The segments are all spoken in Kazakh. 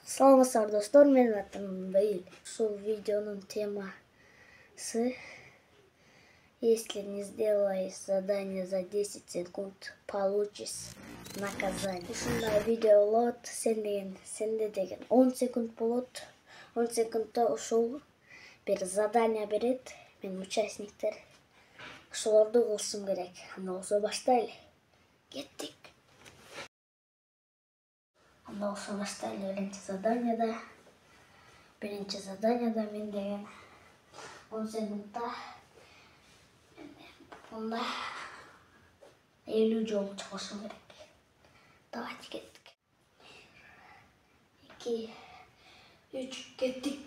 Саламатсыздар достор, менин атым Бейил. Ушул видеонун темасы: если не сделаешь задание за 10 секунд, получишь наказание. Ушундай видео болот, сенде деген 10 секунд болот. 10 секундта ушул бир задание берет, мен участниктер ошолорду кылышым керек. Анда болсо баштайлы. Кеттик. Анда болсо баштайлы. Биринчи заданияда мен деген 10 секундта мында 50 жолу чыгышым керек. Давайте кеттик. 2, 3, кеттик.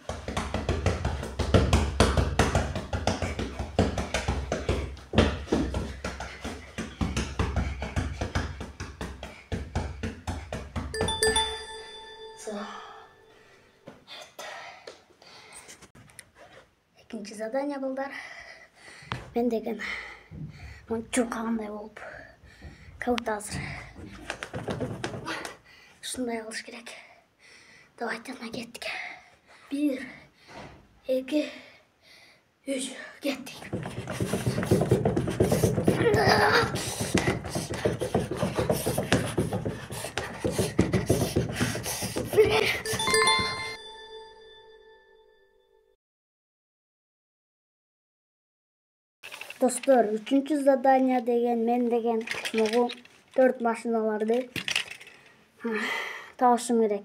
Экинчи задание балдар. Мен деген чуркагандай болуп, кабыт азыр. Ушундай кылыш керек. Давайте ана кеттик. 1, 2, 3, кеттик. Достор, үчүнчү задание деген мен деген могу 4 машиналарды табышым керек.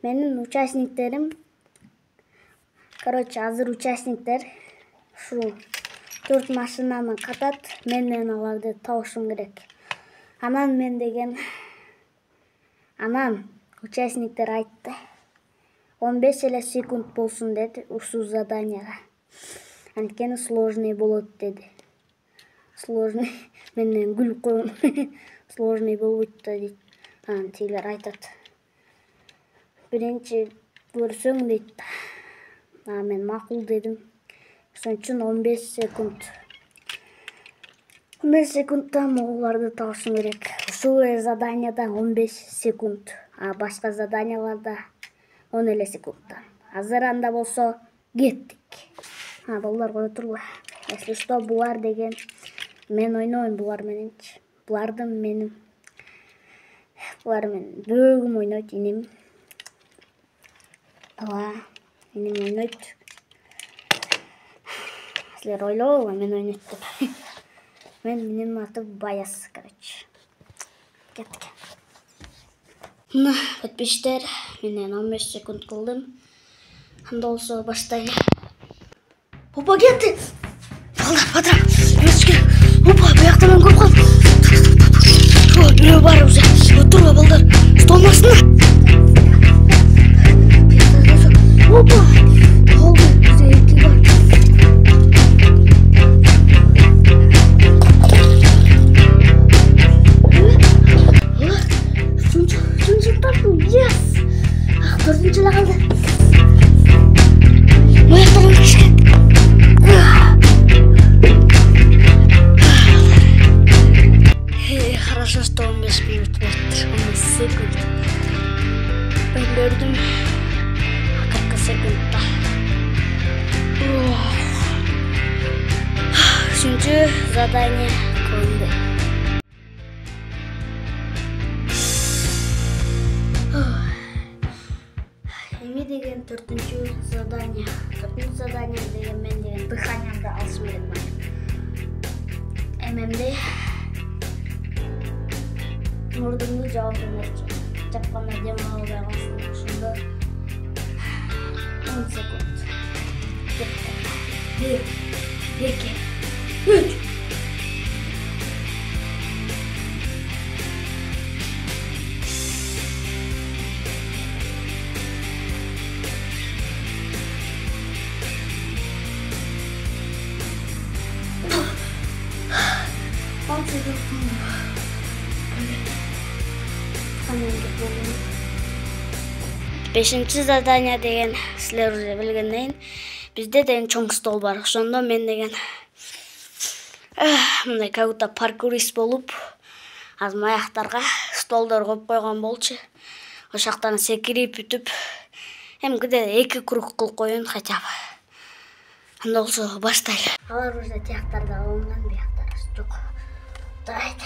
Менин участниктерим, азыр участниктер ушул 4 машинаны катат, менден аларды табышым керек. Анан участниктер айтты, 15 эле секунд болсун деди ушул заданияга. Анткени сложный болот деди. Сложный, менден күлүп койгон. Сложный болбойт да дейт. Тилер айтат. Биринчи көрсөң дейт. Мен макул дедим. Ошон үчүн 15 секунд. 15 секундта могуларды табышым керек. Ушул заданияда 15 секунд. Башка заданияларда 10 эле секундта. Азыр анда болсо кеттик. Балдар кое тургула. Если что, булар деген мен ойнойм булар мененчи. Булар менин бөөгүм ойнойт, инем. Инем ойнойт. Силер ойлобойбу мен ойнойт деп. Менин атым Баяс, короче. Кеттик. Мына подписчиктер, мен 15 секунд кылдым. Анда болсо баштайлы. Опа, кетти. Балдар, патра. Опа, буякта мен көп калдым. Бирөө бар уже. Отурба балдар. Столмасына. Опа. Калды. Бизе эки бар. Üçüncü taktım. Yes. 4-cü эле калды. Буяктан өтүш керек. Хорошо, что 15 минут, 15 секунд. Өндөрдүм. 40 секундта. Üçüncü задание кылынды. Эми деген 4-cü задание. 4-cü задание деген мен деген дыханиямды алышым керек бар. Эмемде мурдумду жаабым болчу. Жапканда дем албай калсын. Ошондо 10 секунд. 1, 2, 3. Бешинчи задание деген силер уже билгендейин. Бизде деген чоң стол бар. Ошондо мен деген мындай как будто паркурист болуп, аз маяктарга столдор коюп койгон болчу. ошақтан секирип бүтүп эми где 2 круг кылып коеюн хотя бы. Анда болсо баштайлы. Алар уже тияктарда алынган, бияктары жок. Давайте.